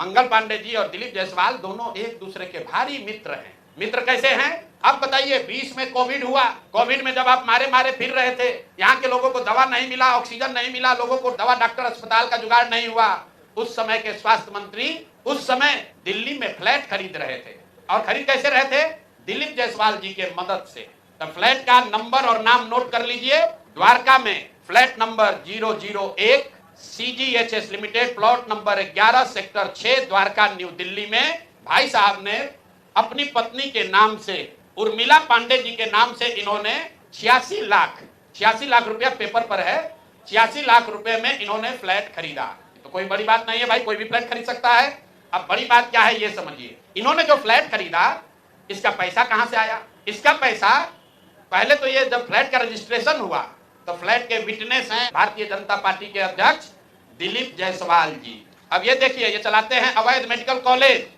मंगल पांडे जी और दिलीप जायसवाल दोनों एक दूसरे के भारी मित्र हैं। मित्र कैसे हैं अब बताइए। 20 में कोविड हुआ। कोविड में जब आप मारे मारे फिर रहे थे, यहाँ के लोगों को दवा नहीं मिला, ऑक्सीजन नहीं मिला, लोगों को दवा डॉक्टर अस्पताल का जुगाड़ नहीं हुआ। उस समय के स्वास्थ्य मंत्री उस समय दिल्ली में फ्लैट खरीद रहे थे। और खरीद कैसे रहे थे? दिलीप जायसवाल जी के मदद से। तो फ्लैट का नंबर और नाम नोट कर लीजिए। द्वारका में flat number 001 CGHS limited, plot number 11 sector 6 Dwarka new Delhi में भाई साहब ने अपनी पत्नी के नाम से, उर्मिला पांडे जी के नाम से, इन्होंने 86 लाख रुपया पेपर पर है, 86 लाख रुपए में इन्होंने फ्लैट खरीदा। तो कोई बड़ी बात नहीं है भाई, कोई भी फ्लैट खरीद सकता है। अब बड़ी बात क्या है ये समझिए। इन्होंने जो फ्लैट खरीदा, इसका पैसा कहां से आया? इसका पैसा पहले तो ये जब फ्लैट का रजिस्ट्रेशन हुआ तो फ्लैट के विटनेस हैं भारतीय जनता पार्टी के अध्यक्ष दिलीप जायसवाल जी। अब ये देखिए, ये चलाते हैं अवैध मेडिकल कॉलेज।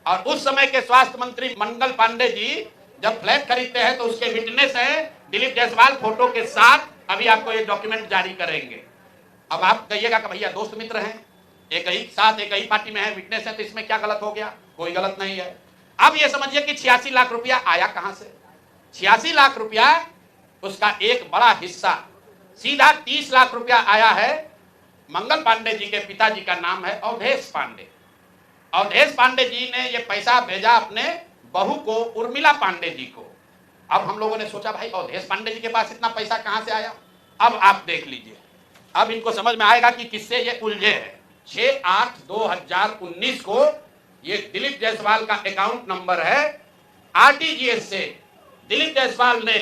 और उस समय के स्वास्थ्य मंत्री मंगल पांडे जी जब फ्लैट खरीदते हैं तो उसके विटनेस हैं दिलीप जायसवाल फोटो के साथ। अभी आपको ये डॉक्यूमेंट जारी करेंगे। अब आप कहिएगा कि भैया दोस्त मित्र हैं, एक ही साथ एक ही पार्टी में है, विटनेस है, तो इसमें क्या गलत हो गया? कोई गलत नहीं है। अब ये समझिए कि 86 लाख रुपया आया कहां से? 86 लाख रुपया, उसका एक बड़ा हिस्सा सीधा 30 लाख रुपया आया है। मंगल पांडे जी के पिताजी का नाम है अवधेश पांडे। अवधेश पांडे जी ने ये पैसा भेजा अपने बहू को, उर्मिला पांडे जी को। अब हम लोगों ने सोचा भाई अवधेश पांडे जी के पास इतना पैसा कहां से आया? अब आप देख लीजिए, अब इनको समझ में आएगा कि किससे ये उलझे हैं। 6/8/2019 को ये दिलीप जायसवाल का अकाउंट नंबर है। RTGS से दिलीप जायसवाल ने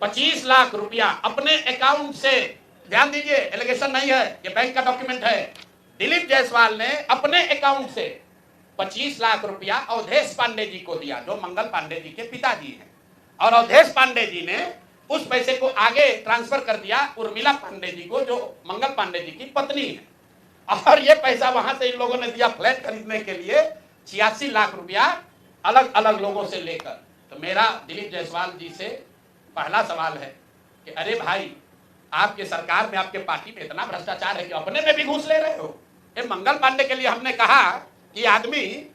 25 लाख रुपया अपने अकाउंट से, ध्यान दीजिए एलिगेशन नहीं है, ये बैंक का डॉक्यूमेंट है। दिलीप जायसवाल ने अपने अकाउंट से 25 लाख रुपया अवधेश पांडे जी को दिया, जो मंगल पांडे जी के पिताजी हैं। और अवधेश पांडे जी ने उस पैसे को आगे ट्रांसफर कर दिया उर्मिला पांडे जी को, जो मंगल पांडे जी की पत्नी है। और ये पैसा वहां से इन लोगों ने दिया फ्लैट खरीदने के लिए, 86 लाख रुपया अलग अलग लोगों से लेकर। तो मेरा दिलीप जायसवाल जी से पहला सवाल है कि अरे भाई, आपके सरकार में, आपके पार्टी में इतना भ्रष्टाचार है कि अपने में भी घूस ले रहे हो। ये मंगल पांडे के लिए हमने कहा कि आदमी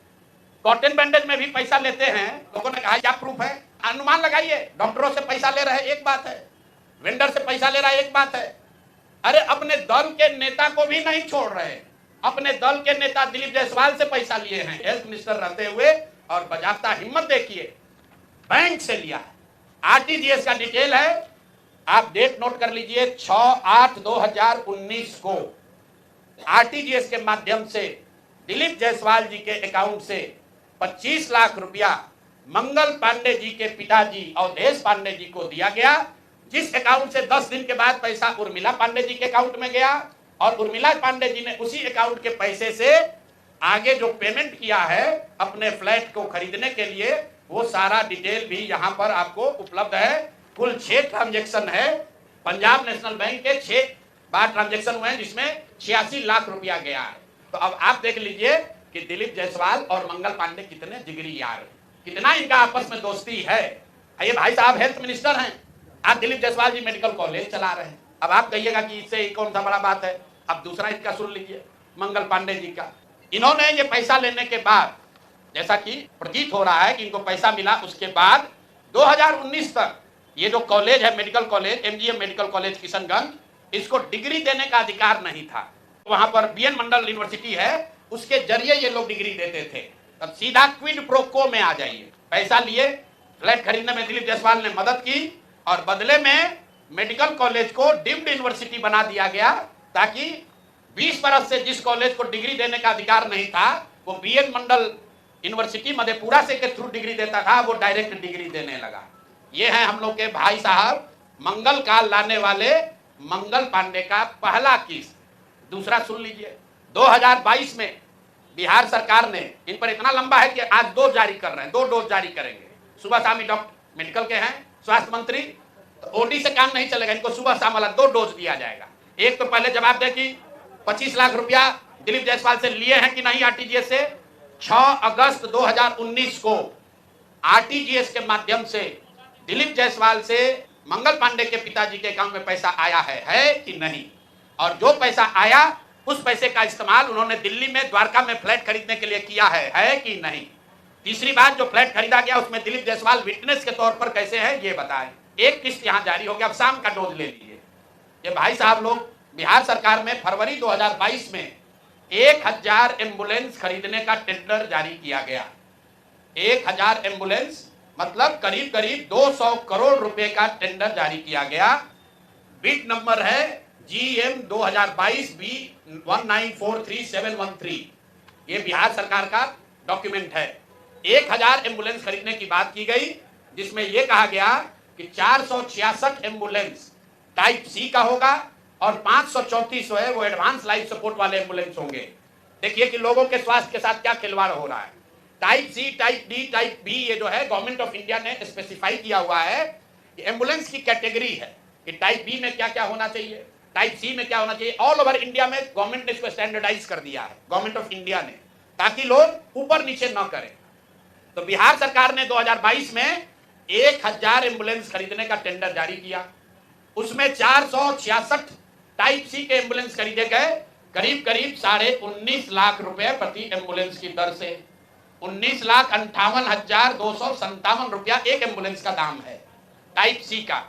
कॉटन बैंडेज में भी पैसा लेते हैं। लोगों ने कहा क्या प्रूफ है? अनुमान लगाइए। डॉक्टरों से पैसा ले रहे एक बात है, वेंडर से पैसा ले रहा है एक बात है। अरे अपने दल के नेता को भी नहीं छोड़ रहे। अपने दल के नेता दिलीप जायसवाल से पैसा लिए हैं हेल्थ मिनिस्टर रहते हुए, और बजाता हिम्मत देखिए, बैंक से लिया है। RTGS का डिटेल है, आप डेट नोट कर लीजिए। 6/8/2019 को RTGS के माध्यम से दिलीप जायसवाल जी के अकाउंट से 25 लाख रुपया मंगल पांडे जी के पिताजी अवधेश पांडे जी को दिया गया, जिस अकाउंट से 10 दिन के बाद पैसा उर्मिला पांडे जी के अकाउंट में गया। और उर्मिला पांडे जी ने उसी अकाउंट के पैसे से आगे जो पेमेंट किया है अपने फ्लैट को खरीदने के लिए, वो सारा डिटेल भी यहाँ पर आपको उपलब्ध है। कुल 6 ट्रांजेक्शन है। पंजाब नेशनल बैंक के 6 बार ट्रांजेक्शन हुए हैं, जिसमें 86 लाख रुपया गया है। तो अब आप देख लीजिए कि दिलीप जायसवाल और मंगल पांडे कितने जिगरी यार हैं, कितना इनका आपस में दोस्ती है। ये भाई साहब हेल्थ मिनिस्टर हैं, आज दिलीप जायसवाल जी मेडिकल कॉलेज चला रहे हैं। अब आप कहिएगा कि इससे कौन सा बड़ा बात है। अब दूसरा इसका सुन लीजिए, मंगल पांडे जी का। इन्होंने ये पैसा लेने के बाद, जैसा कि प्रतीत हो रहा है कि इनको पैसा मिला, उसके बाद 2019 तक ये जो कॉलेज है medical college, MGM medical college Kishanganj, इसको डिग्री देने का अधिकार नहीं था। वहां पर BN मंडल यूनिवर्सिटी है, उसके जरिए ये लोग डिग्री देते थे। तब सीधा क्विड प्रो क्वो में आ जाइए। पैसा लिए, फ्लैट खरीदने में दिलीप जायसवाल ने मदद की, और बदले में मेडिकल कॉलेज को डीम्ड यूनिवर्सिटी बना दिया गया, ताकि 20 बरस से जिस कॉलेज को डिग्री देने का अधिकार नहीं था, वो BN मंडल यूनिवर्सिटी मधेपुरा से के थ्रू डिग्री देता था, वो डायरेक्ट डिग्री देने लगा। ये है हम लोग के भाई साहब मंगल काल लाने वाले मंगल पांडे का पहला केस। दूसरा सुन लीजिए, 2022 में बिहार सरकार ने, इन पर इतना लंबा है कि आज 2 जारी कर रहे हैं, 2 डोज जारी करेंगे। सुबह शाम डॉक्टर मेडिकल के हैं, स्वास्थ्य मंत्री, तो OD से काम नहीं चलेगा, इनको सुबह शाम वाला 2 डोज दिया जाएगा। एक तो पहले जवाब दे कि 25 लाख रुपया दिलीप जायसवाल से लिए हैं कि नहीं RTGS से। 6 अगस्त 2019 को RTGS के माध्यम से दिलीप जायसवाल से मंगल पांडे के पिताजी के अकाउंट में पैसा आया है कि नहीं। और जो पैसा आया उस पैसे का इस्तेमाल उन्होंने दिल्ली में द्वारका में फ्लैट खरीदने के लिए किया है कि नहीं? तीसरी बात, जो फ्लैट खरीदा गया उसमें दिलीप जायसवाल विटनेस के तौर पर कैसे है ये बताएं। एक किस्त यहां जारी हो गया, अब शाम का डोज ले लीजिए। ये भाई साहब लोग, बिहार सरकार में फरवरी 2022 में 1000 एम्बुलेंस खरीदने का टेंडर जारी किया गया। 1000 एम्बुलेंस मतलब करीब करीब 200 करोड़ रुपए का टेंडर जारी किया गया। बिड नंबर है GM 2022 B 1943713। ये बिहार सरकार का डॉक्यूमेंट है। 1000 एम्बुलेंस खरीदने की बात की गई, जिसमें यह कहा गया कि 466 एम्बुलेंस टाइप सी का होगा और 534 है वो एडवांस लाइफ सपोर्ट वाले एम्बुलेंस होंगे। देखिए कि लोगों के स्वास्थ्य के साथ क्या खिलवाड़ हो रहा है। Type C, type D, type B, ये जो है गवर्नमेंट ऑफ इंडिया ने स्पेसिफाई किया हुआ है। एम्बुलेंस की कैटेगरी है कि टाइप बी में क्या क्या होना चाहिए, टाइप सी में क्या होना चाहिए। ऑल ओवर इंडिया में गवर्नमेंट ने इसको स्टैंडर्डाइज कर दिया है, गवर्नमेंट ऑफ इंडिया ने, ताकि लोग ऊपर नीचे न करें। तो बिहार सरकार ने 2022 में 1000 एम्बुलेंस खरीदने का टेंडर जारी किया। उसमें 466 टाइप सी के एम्बुलेंस खरीदे गए, करीब करीब 19.5 लाख रुपए प्रति एम्बुलेंस की दर से। 19,58,257 रुपया एक एम्बुलेंस का दाम है टाइप सी का।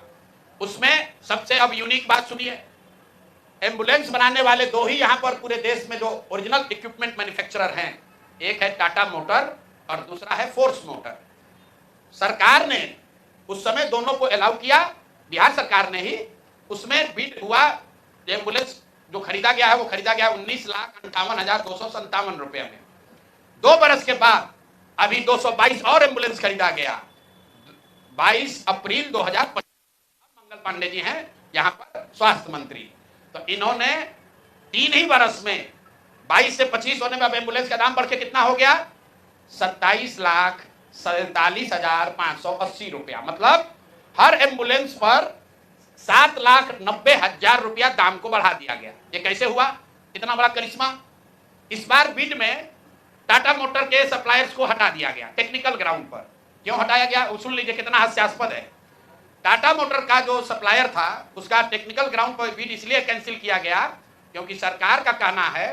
उसमें सबसे अब यूनिक बात सुनिए, एम्बुलेंस बनाने वाले दो ही यहां पर पूरे देश में जो ओरिजिनल इक्विपमेंट मैन्युफैक्चरर हैं, एक है टाटा मोटर और दूसरा है फोर्स मोटर। सरकार ने उस समय दोनों को अलाउ किया, बिहार सरकार ने ही। उसमें बिड हुआ, एम्बुलेंस जो खरीदा गया है वो खरीदा गया 19,58,257 रुपए में। 2 बरस के बाद अभी 222 और एम्बुलेंस खरीदा गया। 22 अप्रैल 2025 मंगल पांडे जी हैं यहां पर स्वास्थ्य मंत्री, तो इन्होंने 3 ही बरस में 22 से 25 होने में अब एम्बुलेंस का दाम बढ़ के कितना हो गया, 27,47,580 रुपया। मतलब हर एम्बुलेंस पर 7,90,000 रुपया दाम को बढ़ा दिया गया। ये कैसे हुआ, इतना बड़ा करिश्मा? इस बार बिड में टाटा मोटर के सप्लायर्स को हटा दिया गया टेक्निकल ग्राउंड पर। क्यों हटाया गया, सुन लीजिए कितना हास्यास्पद है। टाटा मोटर का जो सप्लायर था उसका टेक्निकल ग्राउंड पर बिड इसलिए कैंसिल किया गया क्योंकि सरकार का कहना है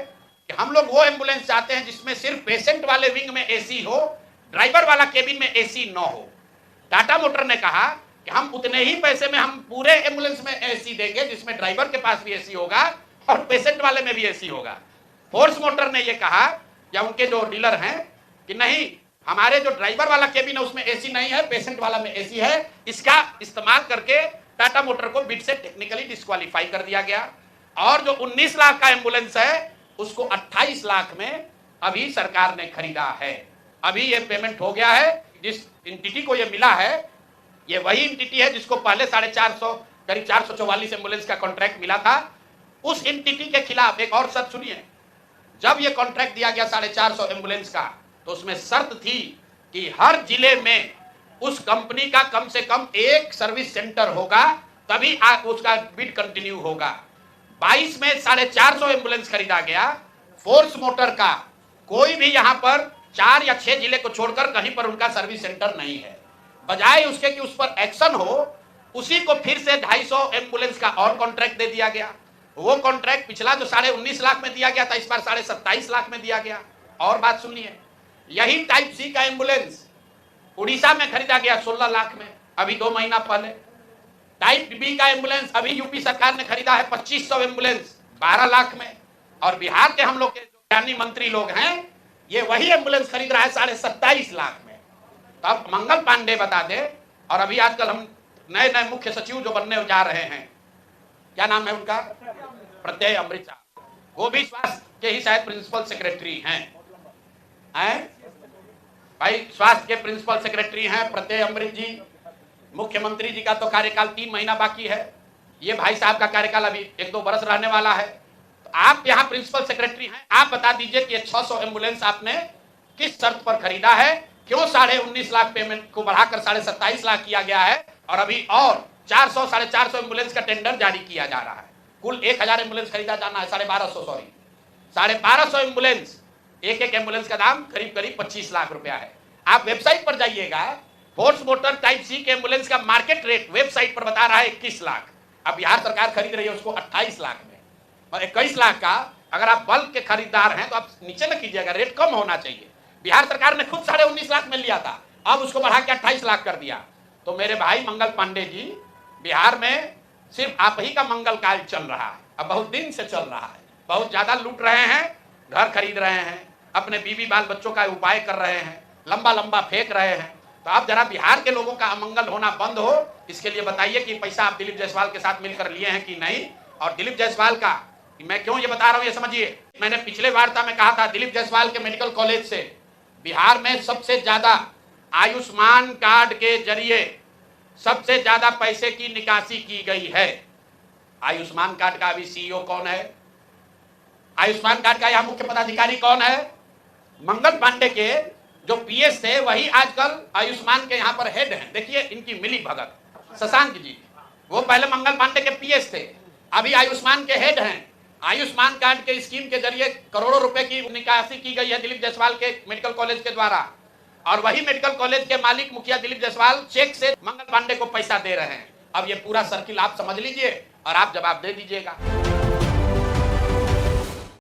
कि हम लोग वो एम्बुलेंस चाहते हैं जिसमें सिर्फ पेशेंट वाले विंग में एसी हो, ड्राइवर वाला केबिन में एसी न हो। टाटा मोटर ने कहा कि हम उतने ही पैसे में हम पूरे एम्बुलेंस में एसी देंगे जिसमें ड्राइवर के पास भी एसी होगा और पेशेंट वाले में भी एसी होगा। फोर्स मोटर ने यह कहा, या उनके जो डीलर हैं, कि नहीं, हमारे जो ड्राइवर वाला केबिन है उसमें एसी नहीं है, पेशेंट वाला में एसी है। इसका इस्तेमाल करके टाटा मोटर को बिड से टेक्निकली डिस्क्वालीफाई कर दिया गया। और जो 19 लाख का एम्बुलेंस है उसको 28 लाख में अभी सरकार ने खरीदा है। अभी ये पेमेंट हो गया है। जिस एंटिटी को ये मिला है, ये वही एंटिटी है जिसको पहले 450 करीब 444 एम्बुलेंस का कॉन्ट्रैक्ट मिला था। उस एंटिटी के खिलाफ एक और शर्त सुनिए, जब ये कॉन्ट्रैक्ट दिया गया 450 एम्बुलेंस का, तो उसमें शर्त थी कि हर जिले में उस कंपनी का कम से कम एक सर्विस सेंटर होगा, तभी उसका बिड कंटिन्यू होगा। 22 में 450 एम्बुलेंस खरीदा गया। फोर्स मोटर का कोई भी यहां पर 4 या 6 जिले को छोड़कर कहीं पर उनका सर्विस सेंटर नहीं है। बजाय उसके कि उस पर एक्शन हो, उसी को फिर से 250 एम्बुलेंस का और कॉन्ट्रैक्ट दे दिया गया। वो कॉन्ट्रैक्ट पिछला जो 19.5 लाख में दिया गया था, इस बार 27.5 लाख में दिया गया। और बात सुनिए, यही टाइप सी का एम्बुलेंस उड़ीसा में खरीदा गया 16 लाख में, अभी 2 महीना पहले। टाइप बी का एम्बुलेंस अभी यूपी सरकार ने खरीदा है 2500 एम्बुलेंस 12 लाख में। और बिहार के हम लोग के जो ज्ञानी मंत्री लोग हैं, ये वही एम्बुलेंस खरीद रहा है 27.5 लाख में। तो अब मंगल पांडे बता दे। और अभी आजकल हम नए नए मुख्य सचिव जो बनने जा रहे हैं, क्या नाम है उनका, प्रत्यय अमृत साहब, वो भी स्वास्थ्य के ही शायद प्रिंसिपल सेक्रेटरी हैं भाई, स्वास्थ्य के प्रिंसिपल सेक्रेटरी हैं प्रत्यय अमृत जी। मुख्यमंत्री जी का तो कार्यकाल 3 महीना बाकी है, ये भाई साहब का कार्यकाल अभी 1-2 बरस रहने वाला है। तो आप यहाँ प्रिंसिपल सेक्रेटरी हैं, आप बता दीजिए कि 600 एम्बुलेंस आपने किस शर्त पर खरीदा है, क्यों 19.5 लाख पेमेंट को बढ़ाकर 27.5 लाख किया गया है, और अभी और 400 450 एम्बुलेंस का टेंडर जारी किया जा रहा है। कुल 1000 एम्बुलेंस खरीदा जाना है, 1250 एम्बुलेंस, एक एम्बुलेंस का दाम करीब करीब 25 लाख रुपया है। आप वेबसाइट पर जाइएगा, फोर्स मोटर टाइप सी के एम्बुलेंस का मार्केट रेट वेबसाइट पर बता रहा है 21 लाख। अब बिहार सरकार खरीद रही है उसको 28 लाख में, और 21 लाख का अगर आप बल्क के खरीदार हैं तो आप नीचे न कीजिएगा, रेट कम होना चाहिए। बिहार सरकार ने खुद 19.5 लाख में लिया था, अब उसको बढ़ा के 28 लाख कर दिया। तो मेरे भाई मंगल पांडे जी, बिहार में सिर्फ आप ही का मंगल कार्य चल रहा है, अब बहुत दिन से चल रहा है। बहुत ज्यादा लूट रहे हैं, घर खरीद रहे हैं, अपने बीवी बाल बच्चों का उपाय कर रहे हैं, लंबा लंबा फेंक रहे हैं। तो आप जरा बिहार के लोगों का अमंगल होना बंद हो, इसके लिए बताइए कि पैसा आप दिलीप जायसवाल के साथ मिलकर लिए हैं कि नहीं। और दिलीप जायसवाल का मैं क्यों ये बता रहा हूं, ये समझिए। मैंने पिछले वार्ता में कहा था, दिलीप जायसवाल के मेडिकल कॉलेज से बिहार में सबसे ज्यादा आयुष्मान कार्ड के जरिए सबसे ज्यादा पैसे की निकासी की गई है। आयुष्मान कार्ड का अभी सीईओ कौन है? आयुष्मान कार्ड का यहाँ मुख्य पदाधिकारी कौन है? मंगल पांडे के जो पीएस थे वही आजकल आयुष्मान के यहाँ पर हेड हैं। देखिए इनकी मिली भगत। शशांक जी, वो पहले मंगल पांडे के पीएस थे, अभी आयुष्मान के हेड हैं। आयुष्मान कार्ड के स्कीम के जरिए करोड़ों रुपए की निकासी की गई है दिलीप जायसवाल के मेडिकल कॉलेज के द्वारा, और वही मेडिकल कॉलेज के मालिक मुखिया दिलीप जायसवाल चेक से मंगल पांडे को पैसा दे रहे हैं। अब ये पूरा सर्किल आप समझ लीजिए और आप जवाब दे दीजिएगा।